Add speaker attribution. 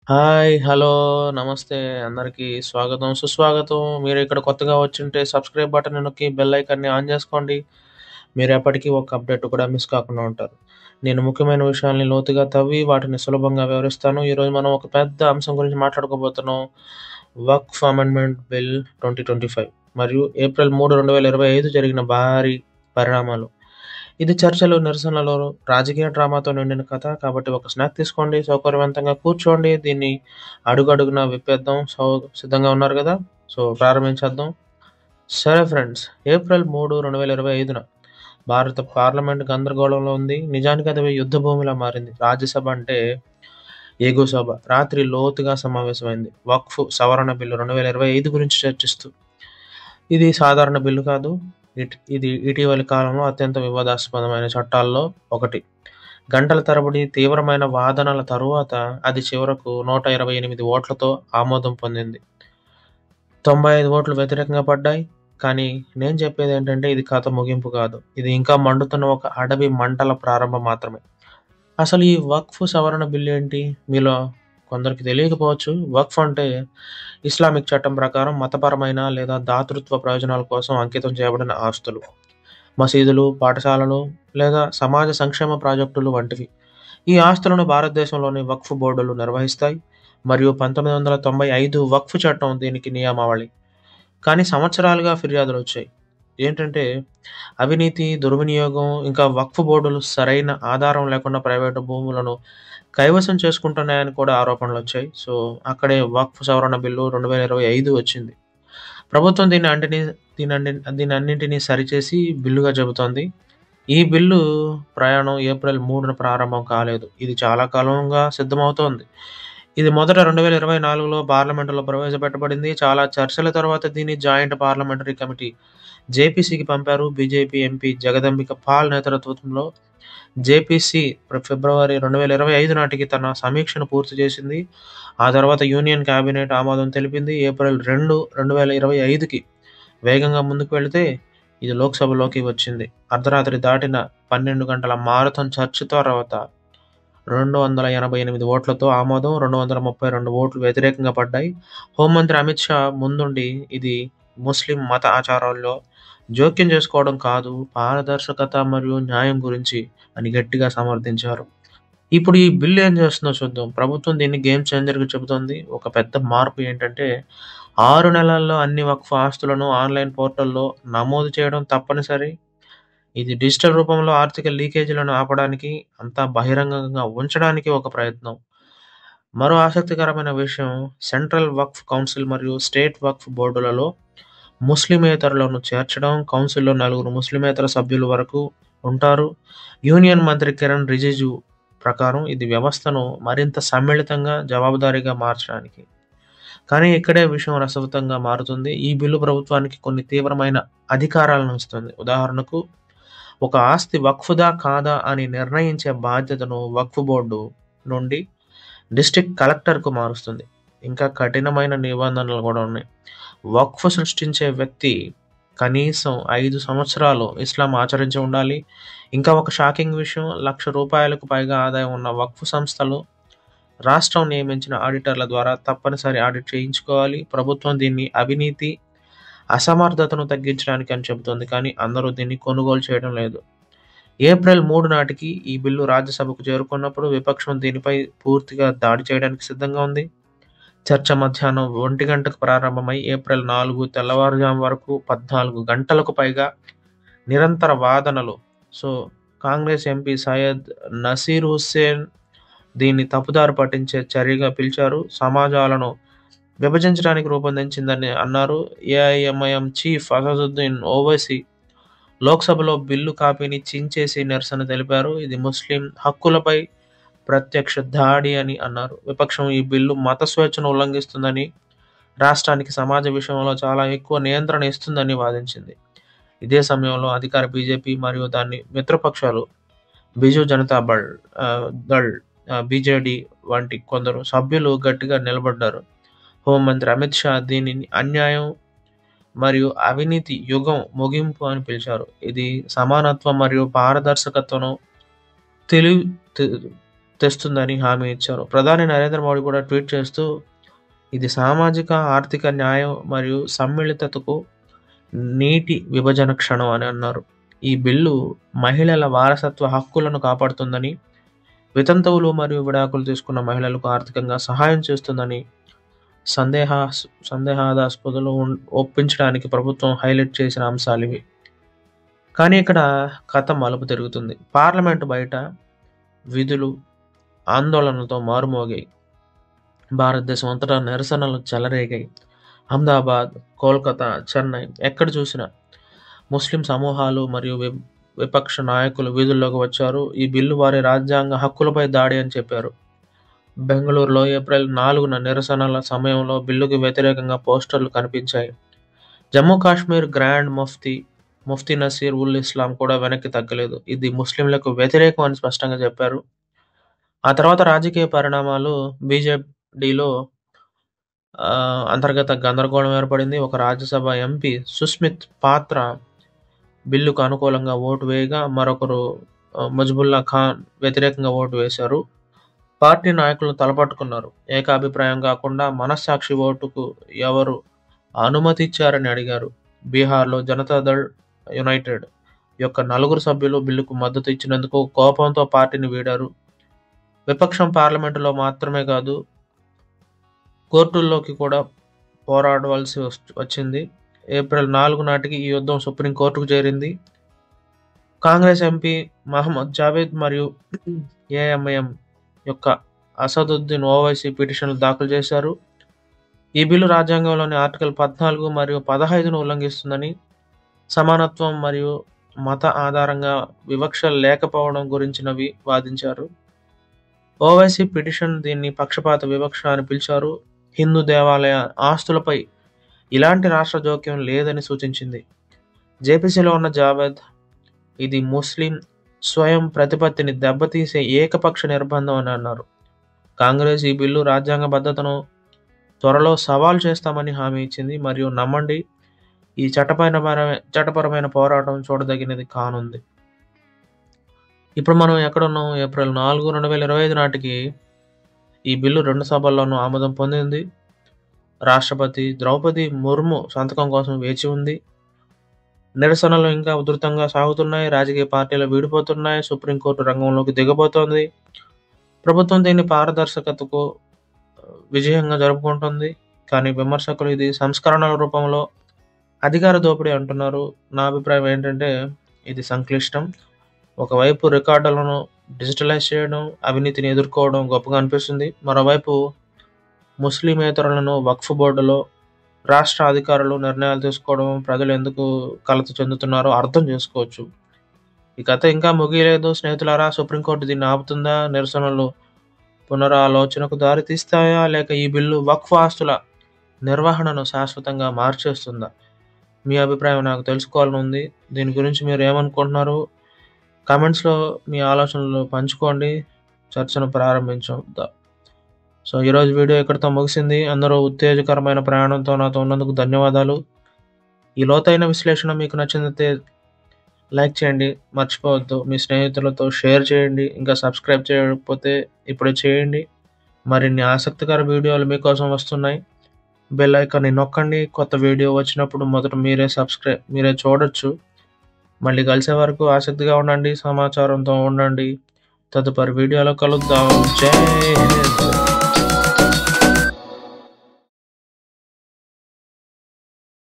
Speaker 1: Hi, hello, నమస్తే అందరికీ స్వాగతం, సుస్వాగతం. మీరు ఇక్కడ కొత్తగా వచ్చుంటే సబ్స్క్రైబ్ బటన్ నొక్కి బెల్ ఐకాన్‌ని ఆన్ చేసుకోండి. మీరు ఎప్పటికీ ఒక అప్డేట్ కూడా మిస్ కాకుండా ఉంటారు. నేను ముఖ్యమైన విషయాల్ని లోతుగా తవ్వి వాటిని సులభంగా వివరిస్తాను. ఈరోజు మనం ఒక పెద్ద అంశం గురించి మాట్లాడుకోబోతున్నాం. వక్ఫ్ అమెండ్మెంట్ బిల్ 2025 మరియు ఏప్రిల్ 3, 2025 జరిగిన భారీ పరిణామాలు. ఇది చర్చలు, నిరసనలు, రాజకీయ డ్రామాతో నిండిన కథ. కాబట్టి ఒక స్నాక్ తీసుకోండి, సౌకర్యవంతంగా కూర్చోండి. దీన్ని అడుగడుగునా విప్పేద్దాం. సిద్ధంగా ఉన్నారు కదా? సో ప్రారంభించేద్దాం. సరే ఫ్రెండ్స్, ఏప్రిల్ 3, 2025న భారత పార్లమెంట్ గందరగోళంలో ఉంది. నిజానికి అది యుద్ధ భూమిలా మారింది. రాజ్యసభ అంటే ఎగువ సభ రాత్రి లోతుగా సమావేశమైంది. వక్ఫ్ సవరణ బిల్లు 2025 గురించి చర్చిస్తూ. ఇది సాధారణ బిల్లు కాదు. ఇది ఇటీవలి కాలంలో అత్యంత వివాదాస్పదమైన చట్టాల్లో ఒకటి. గంటల తరబడి తీవ్రమైన వాదనల తరువాత అది చివరకు 128 ఓట్లతో ఆమోదం పొందింది. 95 ఓట్లు వ్యతిరేకంగా పడ్డాయి. కానీ నేను చెప్పేదేంటంటే ఇది కథ ముగింపు కాదు. ఇది ఇంకా మండుతున్న ఒక అడవి మంటల ప్రారంభం మాత్రమే. అసలు ఈ వక్ఫ్ సవరణ బిల్లు ఏంటి? మీలో కొందరికి తెలియకపోవచ్చు. వక్ఫ్ అంటే ఇస్లామిక్ చట్టం ప్రకారం మతపరమైన లేదా దాతృత్వ ప్రయోజనాల కోసం అంకితం చేయబడిన ఆస్తులు. మసీదులు, పాఠశాలలు లేదా సమాజ సంక్షేమ ప్రాజెక్టులు వంటివి. ఈ ఆస్తులను భారతదేశంలోని వక్ఫ్ బోర్డులు నిర్వహిస్తాయి మరియు 1995 వక్ఫ్ చట్టం దీనికి నియమావళి. కానీ సంవత్సరాలుగా ఫిర్యాదులొచ్చాయి. ఏంటంటే అవినీతి, దుర్వినియోగం, ఇంకా వక్ఫ్ బోర్డులు సరైన ఆధారం లేకుండా ప్రైవేటు భూములను కైవసం చేసుకుంటున్నాయని కూడా ఆరోపణలొచ్చాయి. సో, అక్కడే వక్ఫ్ సవరణ బిల్లు 2025 వచ్చింది. ప్రభుత్వం దీనన్నింటినీ సరిచేసి బిల్లుగా చెబుతోంది. ఈ బిల్లు ప్రయాణం ఏప్రిల్ 3న ప్రారంభం కాలేదు. ఇది చాలా కాలంగా సిద్ధమవుతోంది. ఇది మొదట 2024లో పార్లమెంటులో ప్రవేశపెట్టబడింది. చాలా చర్చల తర్వాత దీన్ని జాయింట్ పార్లమెంటరీ కమిటీ జేపీసీకి పంపారు. బీజేపీ ఎంపీ జగదంబిక పాల్ నేతృత్వంలో జేపీసీ ఫిబ్రవరి 2025 నాటికి తన సమీక్షను పూర్తి చేసింది. ఆ తర్వాత యూనియన్ క్యాబినెట్ ఆమోదం తెలిపింది. ఏప్రిల్ 2, 2025కి వేగంగా ముందుకు వెళితే ఇది లోక్సభలోకి వచ్చింది. అర్ధరాత్రి దాటిన 12 గంటల మారథాన్ చర్చ తర్వాత 288 ఓట్లతో ఆమోదం, 232 ఓట్లు వ్యతిరేకంగా పడ్డాయి. హోంమంత్రి అమిత్ షా ముందుండి ఇది ముస్లిం మత ఆచారాల్లో జోక్యం చేసుకోవడం కాదు, పారదర్శకత మరియు న్యాయం గురించి అని గట్టిగా సమర్థించారు. ఇప్పుడు ఈ బిల్లు ఏం చేస్తుందో చూద్దాం. ప్రభుత్వం దీన్ని గేమ్ చేంజర్‌గా చెబుతోంది. ఒక పెద్ద మార్పు ఏంటంటే 6 నెలల్లో అన్ని వక్ఫ్ ఆస్తులను ఆన్‌లైన్ పోర్టల్‌లో నమోదు చేయడం తప్పనిసరి. ఇది డిజిటల్ రూపంలో ఆర్థిక లీకేజీలను ఆపడానికి, అంతా బహిరంగంగా ఉంచడానికి ఒక ప్రయత్నం. మరో ఆసక్తికరమైన విషయం, సెంట్రల్ వక్ఫ్ కౌన్సిల్ మరియు స్టేట్ వక్ఫ్ బోర్డులలో ముస్లిమేతరులను చేర్చడం. కౌన్సిల్‌లో 4 ముస్లిమేతర సభ్యులు వరకు ఉంటారు. యూనియన్ మంత్రి కిరణ్ రిజిజు ప్రకారం ఇది వ్యవస్థను మరింత సమ్మిళితంగా, జవాబుదారీగా మార్చడానికి. కానీ ఇక్కడే విషయం రసవత్తంగా మారుతుంది. ఈ బిల్లు ప్రభుత్వానికి కొన్ని తీవ్రమైన అధికారాలను ఇస్తుంది. ఉదాహరణకు, ఒక ఆస్తి వక్ఫ్‌దా కాదా అని నిర్ణయించే బాధ్యతను వక్ఫ్ బోర్డు నుండి డిస్ట్రిక్ట్ కలెక్టర్‌కు మారుస్తుంది. ఇంకా కఠినమైన నిబంధనలు కూడా ఉన్నాయి. వక్ఫ్ సృష్టించే వ్యక్తి కనీసం 5 సంవత్సరాలు ఇస్లాం ఆచరించి ఉండాలి. ఇంకా ఒక షాకింగ్ విషయం, ₹1,00,000కు పైగా ఆదాయం ఉన్న వక్ఫ్ సంస్థలు రాష్ట్రం నియమించిన ఆడిటర్ల ద్వారా తప్పనిసరి ఆడిట్ చేయించుకోవాలి. ప్రభుత్వం దీన్ని అవినీతి, అసమర్థతను తగ్గించడానికి అని చెబుతోంది. కానీ అందరూ దీన్ని కొనుగోలు చేయడం లేదు. ఏప్రిల్ 3 నాటికి ఈ బిల్లు రాజ్యసభకు చేరుకున్నప్పుడు విపక్షం దీనిపై పూర్తిగా దాడి చేయడానికి సిద్ధంగా ఉంది. చర్చ మధ్యాహ్నం 1 గంటకు ప్రారంభమై ఏప్రిల్ 4 తెల్లవారుజాము వరకు 14 గంటలకు పైగా నిరంతర వాదనలు. సో, కాంగ్రెస్ ఎంపీ సయ్యద్ నసీర్ హుస్సేన్ దీన్ని తప్పుదారి పట్టించే చర్యగా పిలిచారు. సమాజాలను విభజించడానికి రూపొందించిందని అన్నారు. ఏఐఎంఐఎం చీఫ్ అసదుద్దీన్ ఓవైసీ లోక్సభలో బిల్లు కాపీని చించేసి నిరసన తెలిపారు. ఇది ముస్లిం హక్కులపై ప్రత్యక్ష దాడి అని అన్నారు. విపక్షం ఈ బిల్లు మత స్వేచ్ఛను ఉల్లంఘిస్తుందని, రాష్ట్రానికి సమాజ విషయంలో చాలా ఎక్కువ నియంత్రణ ఇస్తుందని వాదించింది. ఇదే సమయంలో అధికార బీజేపీ మరియు దాని మిత్రపక్షాలు బిజు జనతా దళ్ బీజేడీ వంటి కొందరు సభ్యులు గట్టిగా నిలబడ్డారు. హోంమంత్రి అమిత్ షా దీనిని అన్యాయం మరియు అవినీతి యుగం ముగింపు అని పిలిచారు. ఇది సమానత్వం మరియు పారదర్శకతను తెలి తె తెస్తుందని హామీ ఇచ్చారు. ప్రధాని నరేంద్ర మోడీ కూడా ట్వీట్ చేస్తూ, ఇది సామాజిక, ఆర్థిక న్యాయం మరియు సమ్మిళితతకు నీటి విభజన క్షణం అని అన్నారు. ఈ బిల్లు మహిళల వారసత్వ హక్కులను కాపాడుతుందని, వితంతువులు మరియు విడాకులు తీసుకున్న మహిళలకు ఆర్థికంగా సహాయం చేస్తుందని, సందేహాస్పదలు ఒప్పించడానికి ప్రభుత్వం హైలైట్ చేసిన అంశాలివి. కానీ ఇక్కడ కథ మలుపు తిరుగుతుంది. పార్లమెంటు బయట విధులు ఆందోళనలతో మారుమోగాయి. భారతదేశం అంతటా నిరసనలు చెలరేగాయి. అహ్మదాబాద్, కోల్కతా, చెన్నై ఎక్కడ చూసినా ముస్లిం సమూహాలు మరియు విపక్ష నాయకులు వీధుల్లోకి వచ్చారు. ఈ బిల్లు వారి రాజ్యాంగ హక్కులపై దాడి అని చెప్పారు. బెంగళూరులో ఏప్రిల్ 4న నిరసనల సమయంలో బిల్లుకు వ్యతిరేకంగా పోస్టర్లు కనిపించాయి. జమ్మూ కాశ్మీర్ గ్రాండ్ ముఫ్తీ నసీర్ ఉల్ ఇస్లాం కూడా వెనక్కి తగ్గలేదు. ఇది ముస్లింలకు వ్యతిరేకం అని స్పష్టంగా చెప్పారు. ఆ తర్వాత రాజకీయ పరిణామాలు. బీజేడీలో అంతర్గత గందరగోళం ఏర్పడింది. ఒక రాజ్యసభ ఎంపీ సుస్మిత్ పాత్ర బిల్లుకు అనుకూలంగా ఓటు వేయగా, మరొకరు మజ్బుల్లా ఖాన్ వ్యతిరేకంగా ఓటు వేశారు. పార్టీ నాయకులు తలపట్టుకున్నారు. ఏకాభిప్రాయం కాకుండా మనస్సాక్షి ఓటుకు ఎవరు అనుమతి ఇచ్చారని అడిగారు. బీహార్లో జనతాదళ్ యునైటెడ్ యొక్క 4 సభ్యులు బిల్లుకు మద్దతు ఇచ్చినందుకు కోపంతో పార్టీని వీడారు. విపక్షం పార్లమెంటులో మాత్రమే కాదు, కోర్టుల్లోకి కూడా పోరాడవలసి వచ్చింది. ఏప్రిల్ 4 నాటికి ఈ యుద్ధం సుప్రీంకోర్టుకు చేరింది. కాంగ్రెస్ ఎంపీ మహమ్మద్ జావేద్ మరియు ఏఎంఐఎం యొక్క అసదుద్దీన్ ఓవైసీ పిటిషన్లు దాఖలు చేశారు. ఈ బిల్లు రాజ్యాంగంలోని ఆర్టికల్ 14 మరియు 15ను ఉల్లంఘిస్తుందని, సమానత్వం మరియు మత ఆధారంగా వివక్ష లేకపోవడం గురించినవి వాదించారు. ఓవైసీ పిటిషన్ దీన్ని పక్షపాత వివక్ష అని పిలిచారు. హిందూ దేవాలయ ఆస్తులపై ఇలాంటి రాష్ట్ర జోక్యం లేదని సూచించింది. జేపీసీలో ఉన్న జావేద్, ఇది ముస్లిం స్వయం ప్రతిపత్తిని దెబ్బతీసే ఏకపక్ష నిర్బంధం అని అన్నారు. కాంగ్రెస్ ఈ బిల్లు రాజ్యాంగబద్ధతను త్వరలో సవాల్ చేస్తామని హామీ ఇచ్చింది. మరియు నమ్మండి, ఈ చట్టపరమైన పోరాటం చూడదగినది కానుంది. ఇప్పుడు మనం ఎక్కడున్నాం? ఏప్రిల్ 4, 2025 నాటికి ఈ బిల్లు 2 సభల్లోనూ ఆమోదం పొందింది. రాష్ట్రపతి ద్రౌపది ముర్ము సంతకం కోసం వేచి ఉంది. నిరసనలు ఇంకా ఉధృతంగా సాగుతున్నాయి. రాజకీయ పార్టీలు వీడిపోతున్నాయి. సుప్రీంకోర్టు రంగంలోకి దిగబోతోంది. ప్రభుత్వం దీన్ని పారదర్శకతకు విజయంగా జరుపుకుంటుంది. కానీ విమర్శకులు ఇది సంస్కరణల రూపంలో అధికార దోపిడీ అంటున్నారు. నా అభిప్రాయం ఏంటంటే, ఇది సంక్లిష్టం. ఒకవైపు రికార్డులను డిజిటలైజ్ చేయడం, అవినీతిని ఎదుర్కోవడం గొప్పగా అనిపిస్తుంది. మరోవైపు ముస్లిమేతరులను వక్ఫ్ బోర్డులో రాష్ట్ర అధికారులు నిర్ణయాలు తీసుకోవడం ప్రజలు ఎందుకు కలత చెందుతున్నారో అర్థం చేసుకోవచ్చు. ఈ కథ ఇంకా ముగియలేదు స్నేహితులారా. సుప్రీంకోర్టు దీన్ని ఆపుతుందా? నిరసనలు పునరాలోచనకు దారి తీస్తాయా? లేక ఈ బిల్లు వక్ఫ్ ఆస్తుల నిర్వహణను శాశ్వతంగా మార్చేస్తుందా? మీ అభిప్రాయం నాకు తెలుసుకోవాలని ఉంది. దీని గురించి మీరు ఏమనుకుంటున్నారు? కామెంట్స్లో మీ ఆలోచనలు పంచుకోండి. చర్చను ప్రారంభించుదాం. సో ఈరోజు వీడియో ఇక్కడితో ముగిసింది. అందరూ ఉత్తేజకరమైన ప్రయాణంతో నాతో ఉన్నందుకు ధన్యవాదాలు. ఈ లోతైన విశ్లేషణ మీకు నచ్చినట్లయితే లైక్ చేయండి, మర్చిపోవద్దు. మీ స్నేహితులతో షేర్ చేయండి. ఇంకా సబ్స్క్రైబ్ చేయకపోతే ఇప్పుడే చేయండి. మరిన్ని ఆసక్తికర వీడియోలు మీకోసం వస్తున్నాయి. బెల్ ఐకాన్ని నొక్కండి. కొత్త వీడియో వచ్చినప్పుడు మొదట మీరే చూడొచ్చు. మళ్ళీ కలిసే వరకు ఆసక్తిగా ఉండండి, సమాచారంతో ఉండండి. తదుపరి వీడియోలో కలుద్దాం. జై హింద్.